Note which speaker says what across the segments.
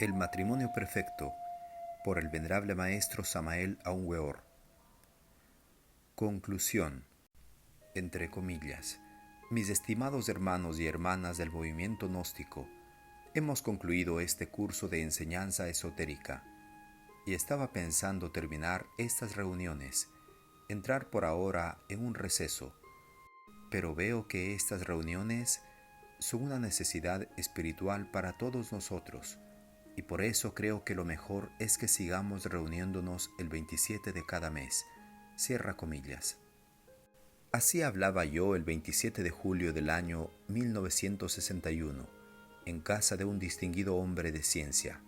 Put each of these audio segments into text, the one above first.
Speaker 1: El matrimonio perfecto, por el venerable maestro Samael Aun Weor. Conclusión. Entre comillas. Mis estimados hermanos y hermanas del movimiento gnóstico, hemos concluido este curso de enseñanza esotérica y estaba pensando terminar estas reuniones, entrar por ahora en un receso, pero veo que estas reuniones son una necesidad espiritual para todos nosotros, y por eso creo que lo mejor es que sigamos reuniéndonos el 27 de cada mes. Cierra comillas. Así hablaba yo el 27 de julio del año 1961, en casa de un distinguido hombre de ciencia.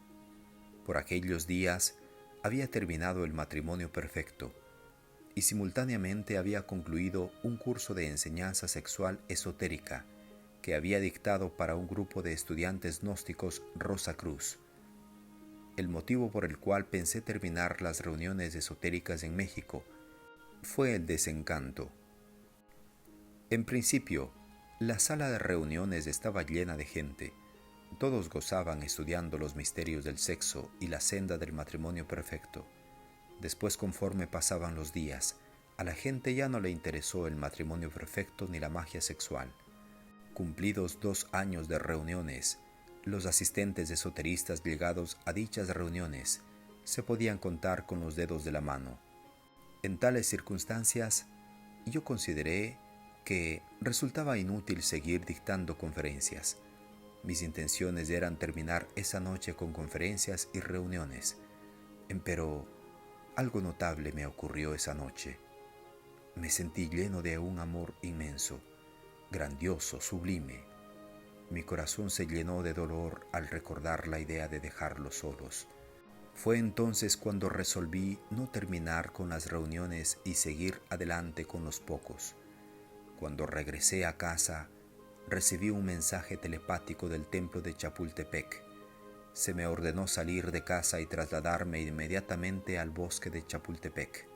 Speaker 1: Por aquellos días había terminado el matrimonio perfecto y simultáneamente había concluido un curso de enseñanza sexual esotérica que había dictado para un grupo de estudiantes gnósticos Rosacruz. El motivo por el cual pensé terminar las reuniones esotéricas en México fue el desencanto. En principio, la sala de reuniones estaba llena de gente. Todos gozaban estudiando los misterios del sexo y la senda del matrimonio perfecto. Después, conforme pasaban los días, a la gente ya no le interesó el matrimonio perfecto ni la magia sexual. Cumplidos 2 años de reuniones, los asistentes esoteristas llegados a dichas reuniones se podían contar con los dedos de la mano. En tales circunstancias, yo consideré que resultaba inútil seguir dictando conferencias. Mis intenciones eran terminar esa noche con conferencias y reuniones, pero algo notable me ocurrió esa noche. Me sentí lleno de un amor inmenso, grandioso, sublime. Mi corazón se llenó de dolor al recordar la idea de dejarlos solos. Fue entonces cuando resolví no terminar con las reuniones y seguir adelante con los pocos. Cuando regresé a casa, recibí un mensaje telepático del templo de Chapultepec. Se me ordenó salir de casa y trasladarme inmediatamente al bosque de Chapultepec.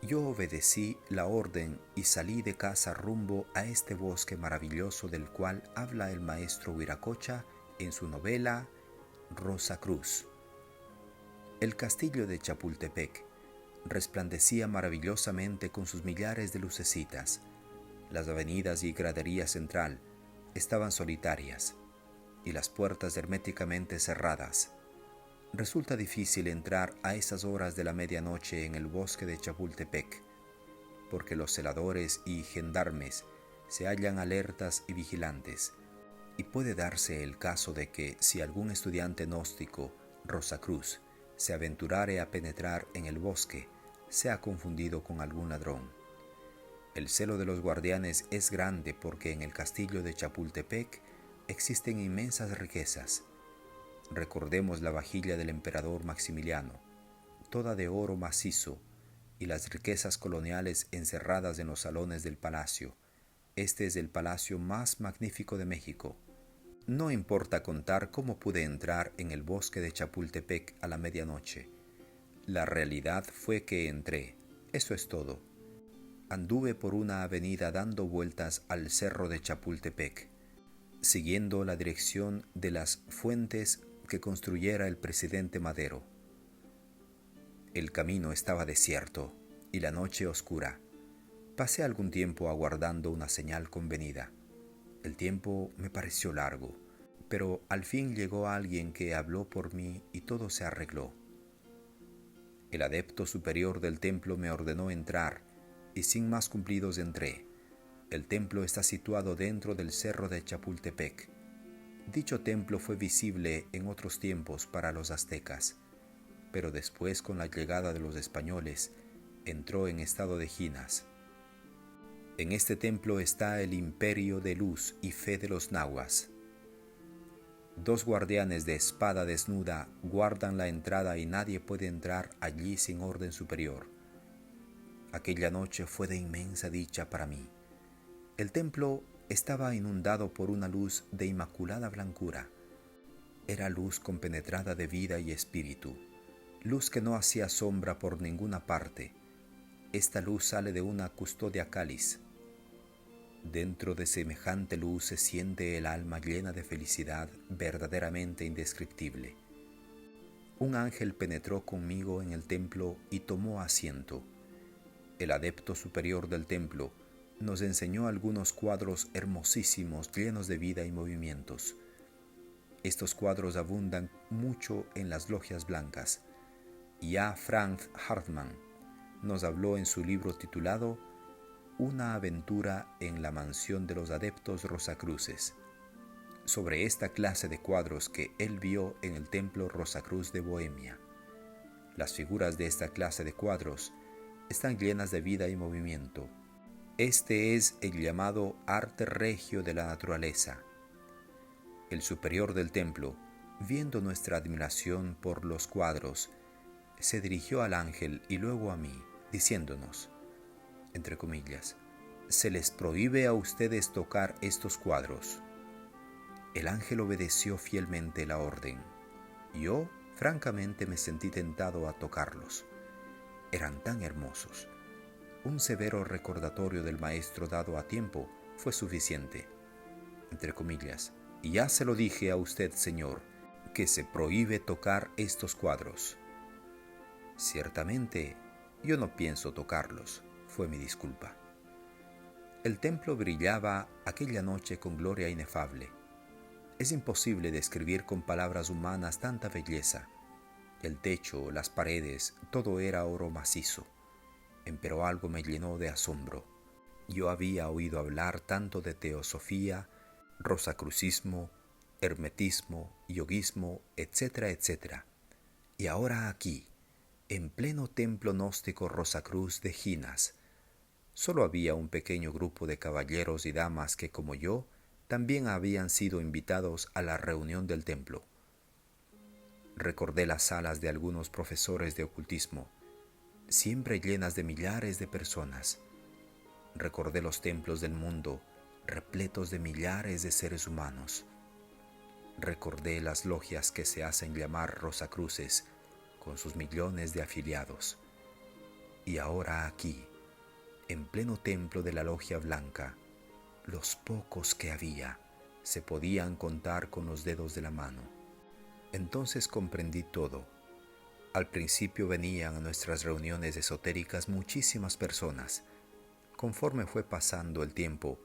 Speaker 1: Yo obedecí la orden y salí de casa rumbo a este bosque maravilloso del cual habla el maestro Viracocha en su novela Rosacruz. El castillo de Chapultepec resplandecía maravillosamente con sus millares de lucecitas. Las avenidas y gradería central estaban solitarias y las puertas herméticamente cerradas. Resulta difícil entrar a esas horas de la medianoche en el bosque de Chapultepec, porque los celadores y gendarmes se hallan alertas y vigilantes, y puede darse el caso de que si algún estudiante gnóstico Rosacruz se aventurare a penetrar en el bosque, sea confundido con algún ladrón. El celo de los guardianes es grande porque en el castillo de Chapultepec existen inmensas riquezas. Recordemos la vajilla del emperador Maximiliano, toda de oro macizo, y las riquezas coloniales encerradas en los salones del palacio. Este es el palacio más magnífico de México. No importa contar cómo pude entrar en el bosque de Chapultepec a la medianoche. La realidad fue que entré, eso es todo. Anduve por una avenida dando vueltas al cerro de Chapultepec, siguiendo la dirección de las fuentes que construyera el presidente Madero. El camino estaba desierto y la noche oscura. Pasé algún tiempo aguardando una señal convenida. El tiempo me pareció largo, pero al fin llegó alguien que habló por mí y todo se arregló. El adepto superior del templo me ordenó entrar y sin más cumplidos entré. El templo está situado dentro del cerro de Chapultepec. Dicho templo fue visible en otros tiempos para los aztecas, pero después, con la llegada de los españoles, entró en estado de jinas. En este templo está el imperio de luz y fe de los nahuas. 2 guardianes de espada desnuda guardan la entrada y nadie puede entrar allí sin orden superior. Aquella noche fue de inmensa dicha para mí. El templo estaba inundado por una luz de inmaculada blancura. Era luz compenetrada de vida y espíritu, luz que no hacía sombra por ninguna parte. Esta luz sale de una custodia cáliz. Dentro de semejante luz se siente el alma llena de felicidad verdaderamente indescriptible. Un ángel penetró conmigo en el templo y tomó asiento. El adepto superior del templo nos enseñó algunos cuadros hermosísimos llenos de vida y movimientos. Estos cuadros abundan mucho en las logias blancas. Y A. Frank Hartmann nos habló en su libro titulado Una aventura en la mansión de los adeptos Rosacruces, sobre esta clase de cuadros que él vio en el templo Rosacruz de Bohemia. Las figuras de esta clase de cuadros están llenas de vida y movimiento. Este es el llamado arte regio de la naturaleza. El superior del templo, viendo nuestra admiración por los cuadros, se dirigió al ángel y luego a mí, diciéndonos, entre comillas, «Se les prohíbe a ustedes tocar estos cuadros». El ángel obedeció fielmente la orden. Yo, francamente, me sentí tentado a tocarlos. Eran tan hermosos. Un severo recordatorio del maestro dado a tiempo fue suficiente. Entre comillas, «Ya se lo dije a usted, señor, que se prohíbe tocar estos cuadros». «Ciertamente, yo no pienso tocarlos», fue mi disculpa. El templo brillaba aquella noche con gloria inefable. Es imposible describir con palabras humanas tanta belleza. El techo, las paredes, todo era oro macizo. Empero algo me llenó de asombro. Yo había oído hablar tanto de teosofía, rosacrucismo, hermetismo, yoguismo, etcétera, etcétera. Y ahora aquí, en pleno templo gnóstico Rosacruz de Ginas, solo había un pequeño grupo de caballeros y damas que, como yo, también habían sido invitados a la reunión del templo. Recordé las salas de algunos profesores de ocultismo, siempre llenas de millares de personas. Recordé los templos del mundo, repletos de millares de seres humanos. Recordé las logias que se hacen llamar Rosacruces, con sus millones de afiliados. Y ahora aquí, en pleno templo de la logia blanca, los pocos que había se podían contar con los dedos de la mano. Entonces comprendí todo. Al principio venían a nuestras reuniones esotéricas muchísimas personas. Conforme fue pasando el tiempo,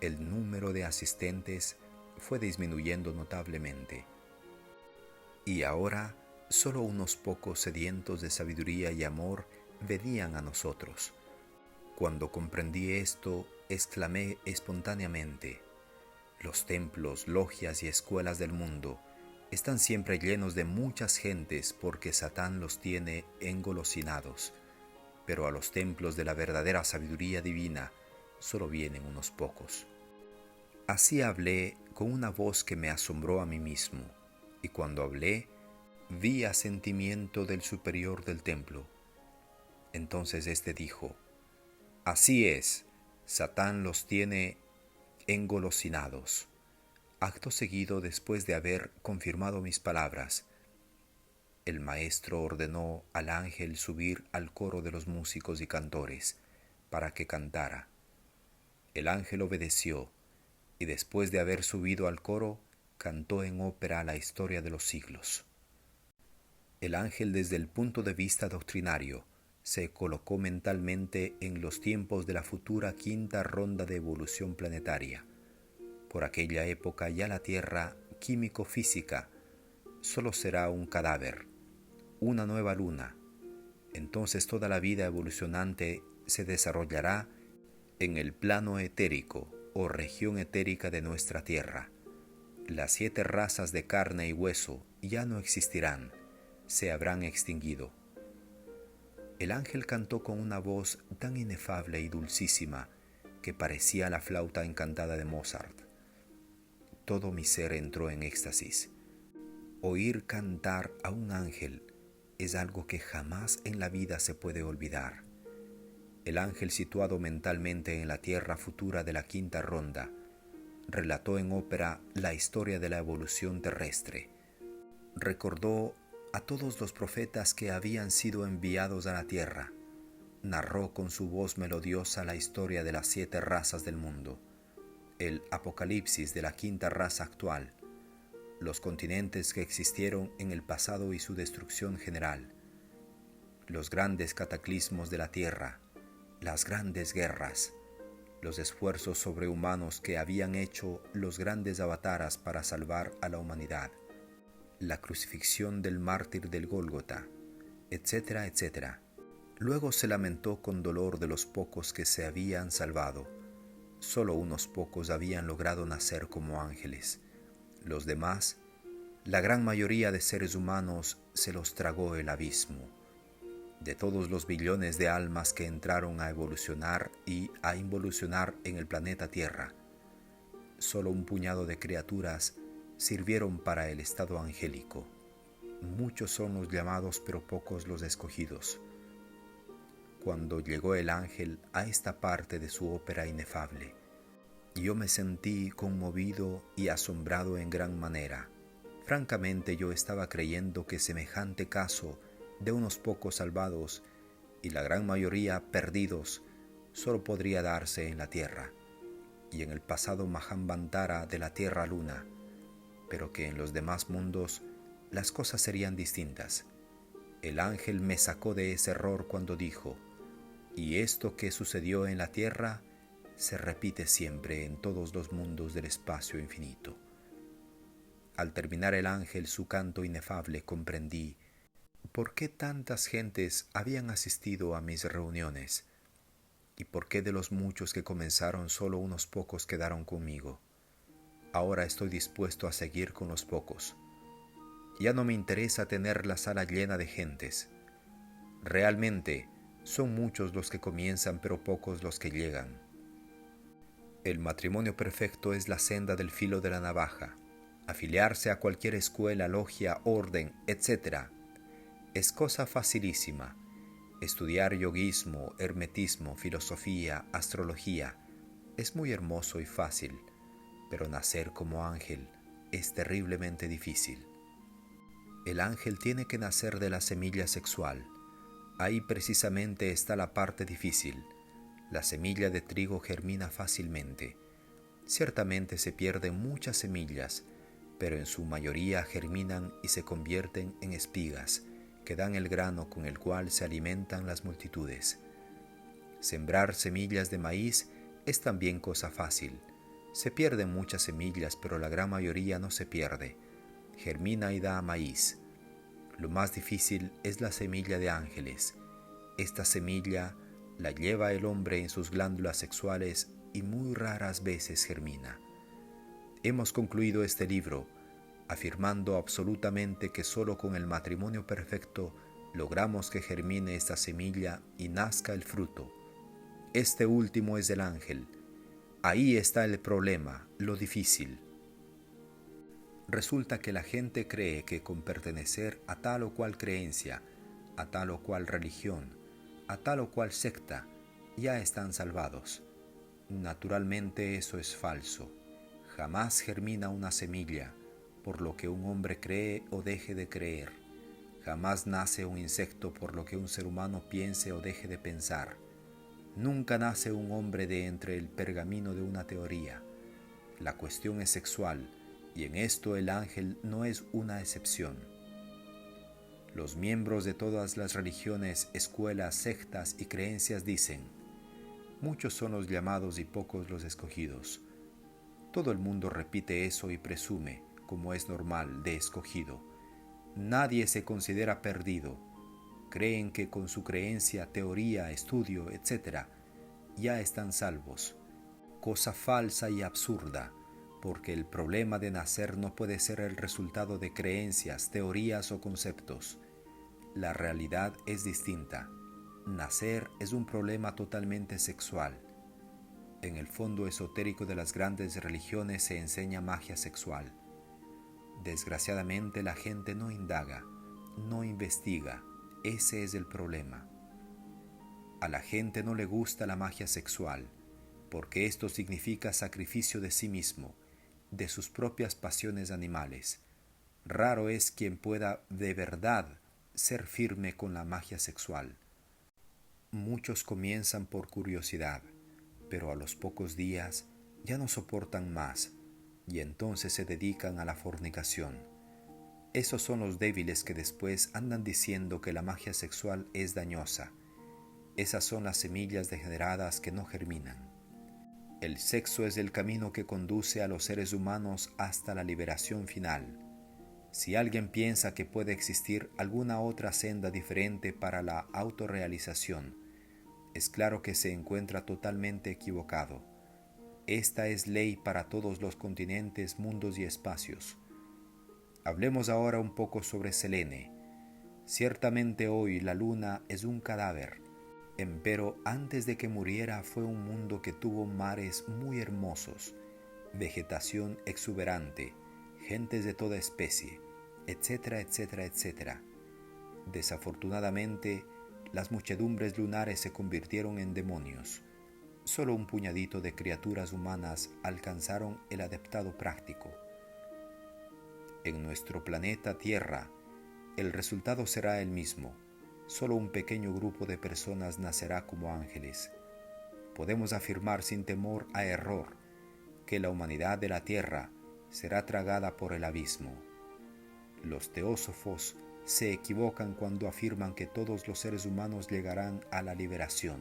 Speaker 1: el número de asistentes fue disminuyendo notablemente. Y ahora, solo unos pocos sedientos de sabiduría y amor venían a nosotros. Cuando comprendí esto, exclamé espontáneamente, los templos, logias y escuelas del mundo están siempre llenos de muchas gentes porque Satán los tiene engolosinados, pero a los templos de la verdadera sabiduría divina solo vienen unos pocos. Así hablé con una voz que me asombró a mí mismo, y cuando hablé, vi asentimiento del superior del templo. Entonces éste dijo, «Así es, Satán los tiene engolosinados». Acto seguido, después de haber confirmado mis palabras, el maestro ordenó al ángel subir al coro de los músicos y cantores para que cantara. El ángel obedeció y después de haber subido al coro, cantó en ópera la historia de los siglos. El ángel, desde el punto de vista doctrinario, se colocó mentalmente en los tiempos de la futura quinta ronda de evolución planetaria. Por aquella época ya la Tierra químico-física solo será un cadáver, una nueva luna. Entonces toda la vida evolucionante se desarrollará en el plano etérico o región etérica de nuestra Tierra. Las 7 razas de carne y hueso ya no existirán, se habrán extinguido. El ángel cantó con una voz tan inefable y dulcísima que parecía la flauta encantada de Mozart. Todo mi ser entró en éxtasis. Oír cantar a un ángel es algo que jamás en la vida se puede olvidar. El ángel, situado mentalmente en la tierra futura de la quinta ronda, relató en ópera la historia de la evolución terrestre. Recordó a todos los profetas que habían sido enviados a la tierra. narró con su voz melodiosa la historia de las 7 razas del mundo, el apocalipsis de la 5ª raza actual, los continentes que existieron en el pasado y su destrucción general, los grandes cataclismos de la Tierra, las grandes guerras, los esfuerzos sobrehumanos que habían hecho los grandes avataras para salvar a la humanidad, la crucifixión del mártir del Gólgota, etcétera, etcétera. Luego se lamentó con dolor de los pocos que se habían salvado. Solo unos pocos habían logrado nacer como ángeles. Los demás, la gran mayoría de seres humanos, se los tragó el abismo. De todos los billones de almas que entraron a evolucionar y a involucionar en el planeta Tierra, solo un puñado de criaturas sirvieron para el estado angélico. Muchos son los llamados, pero pocos los escogidos. Cuando llegó el ángel a esta parte de su ópera inefable, yo me sentí conmovido y asombrado en gran manera. Francamente, yo estaba creyendo que semejante caso de unos pocos salvados y la gran mayoría perdidos solo podría darse en la Tierra y en el pasado Mahamvantara de la Tierra-Luna, pero que en los demás mundos las cosas serían distintas. El ángel me sacó de ese error cuando dijo: y esto que sucedió en la Tierra se repite siempre en todos los mundos del espacio infinito. Al terminar el ángel su canto inefable, comprendí por qué tantas gentes habían asistido a mis reuniones y por qué de los muchos que comenzaron solo unos pocos quedaron conmigo. Ahora estoy dispuesto a seguir con los pocos. Ya no me interesa tener la sala llena de gentes. Realmente, son muchos los que comienzan, pero pocos los que llegan. El matrimonio perfecto es la senda del filo de la navaja. Afiliarse a cualquier escuela, logia, orden, etc. es cosa facilísima. Estudiar yoguismo, hermetismo, filosofía, astrología es muy hermoso y fácil, pero nacer como ángel es terriblemente difícil. El ángel tiene que nacer de la semilla sexual. Ahí precisamente está la parte difícil. La semilla de trigo germina fácilmente. Ciertamente se pierden muchas semillas, pero en su mayoría germinan y se convierten en espigas, que dan el grano con el cual se alimentan las multitudes. Sembrar semillas de maíz es también cosa fácil. Se pierden muchas semillas, pero la gran mayoría no se pierde. Germina y da maíz. Lo más difícil es la semilla de ángeles. Esta semilla la lleva el hombre en sus glándulas sexuales y muy raras veces germina. Hemos concluido este libro afirmando absolutamente que solo con el matrimonio perfecto logramos que germine esta semilla y nazca el fruto. Este último es el ángel. Ahí está el problema, lo difícil. Resulta que la gente cree que con pertenecer a tal o cual creencia, a tal o cual religión, a tal o cual secta, ya están salvados. Naturalmente eso es falso. Jamás germina una semilla, por lo que un hombre cree o deje de creer. Jamás nace un insecto por lo que un ser humano piense o deje de pensar. Nunca nace un hombre de entre el pergamino de una teoría. La cuestión es sexual, y en esto el ángel no es una excepción. Los miembros de todas las religiones, escuelas, sectas y creencias dicen: muchos son los llamados y pocos los escogidos. Todo el mundo repite eso y presume, como es normal, de escogido. Nadie se considera perdido. Creen que con su creencia, teoría, estudio, etc., ya están salvos. Cosa falsa y absurda, porque el problema de nacer no puede ser el resultado de creencias, teorías o conceptos. La realidad es distinta. Nacer es un problema totalmente sexual. En el fondo esotérico de las grandes religiones se enseña magia sexual. Desgraciadamente la gente no indaga, no investiga. Ese es el problema. A la gente no le gusta la magia sexual, porque esto significa sacrificio de sí mismo, de sus propias pasiones animales. Raro es quien pueda de verdad ser firme con la magia sexual. Muchos comienzan por curiosidad, pero a los pocos días ya no soportan más y entonces se dedican a la fornicación. Esos son los débiles que después andan diciendo que la magia sexual es dañosa. Esas son las semillas degeneradas que no germinan. El sexo es el camino que conduce a los seres humanos hasta la liberación final. Si alguien piensa que puede existir alguna otra senda diferente para la autorrealización, es claro que se encuentra totalmente equivocado. Esta es ley para todos los continentes, mundos y espacios. Hablemos ahora un poco sobre Selene. Ciertamente hoy la luna es un cadáver, empero antes de que muriera fue un mundo que tuvo mares muy hermosos, vegetación exuberante, gentes de toda especie, etcétera, etcétera, etcétera. Desafortunadamente, las muchedumbres lunares se convirtieron en demonios. Solo un puñadito de criaturas humanas alcanzaron el adaptado práctico. En nuestro planeta Tierra, el resultado será el mismo. Solo un pequeño grupo de personas nacerá como ángeles. Podemos afirmar sin temor a error que la humanidad de la Tierra será tragada por el abismo. Los teósofos se equivocan cuando afirman que todos los seres humanos llegarán a la liberación.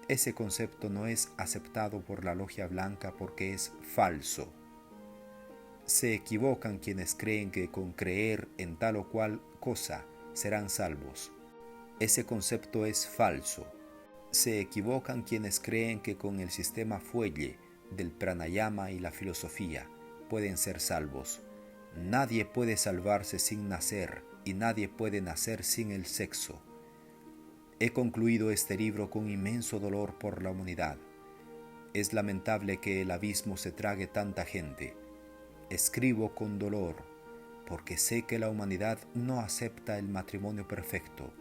Speaker 1: Ese concepto no es aceptado por la logia blanca porque es falso. Se equivocan quienes creen que con creer en tal o cual cosa serán salvos. Ese concepto es falso. Se equivocan quienes creen que con el sistema fuelle del pranayama y la filosofía pueden ser salvos. Nadie puede salvarse sin nacer y nadie puede nacer sin el sexo. He concluido este libro con inmenso dolor por la humanidad. Es lamentable que el abismo se trague tanta gente. Escribo con dolor porque sé que la humanidad no acepta el matrimonio perfecto.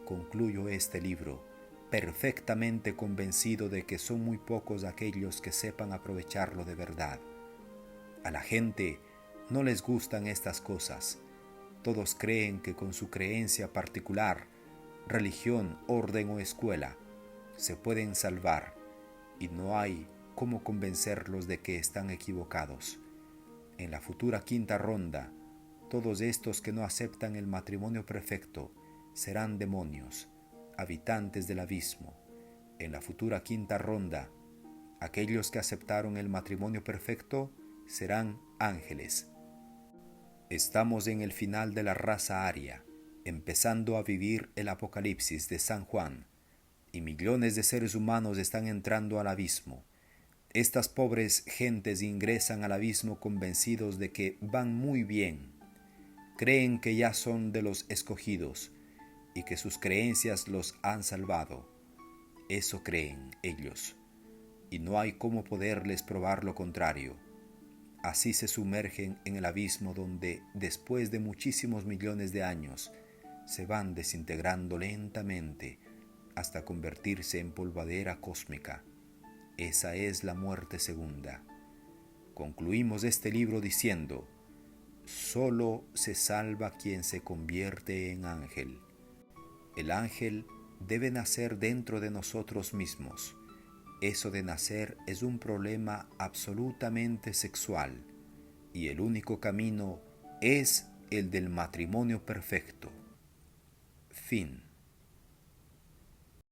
Speaker 1: Concluyo este libro perfectamente convencido de que son muy pocos aquellos que sepan aprovecharlo de verdad. A la gente no les gustan estas cosas. Todos creen que con su creencia particular, religión, orden o escuela, se pueden salvar y no hay cómo convencerlos de que están equivocados. En la futura quinta ronda, todos estos que no aceptan el matrimonio perfecto serán demonios, habitantes del abismo. En la futura quinta ronda, aquellos que aceptaron el matrimonio perfecto serán ángeles. Estamos en el final de la raza aria, empezando a vivir el apocalipsis de San Juan, y millones de seres humanos están entrando al abismo. Estas pobres gentes ingresan al abismo convencidos de que van muy bien. Creen que ya son de los escogidos y que sus creencias los han salvado. Eso creen ellos, y no hay cómo poderles probar lo contrario. Así se sumergen en el abismo donde, después de muchísimos millones de años, se van desintegrando lentamente hasta convertirse en polvadera cósmica. Esa es la muerte segunda. Concluimos este libro diciendo: solo se salva quien se convierte en ángel. El ángel debe nacer dentro de nosotros mismos. Eso de nacer es un problema absolutamente sexual y el único camino es el del matrimonio perfecto. Fin.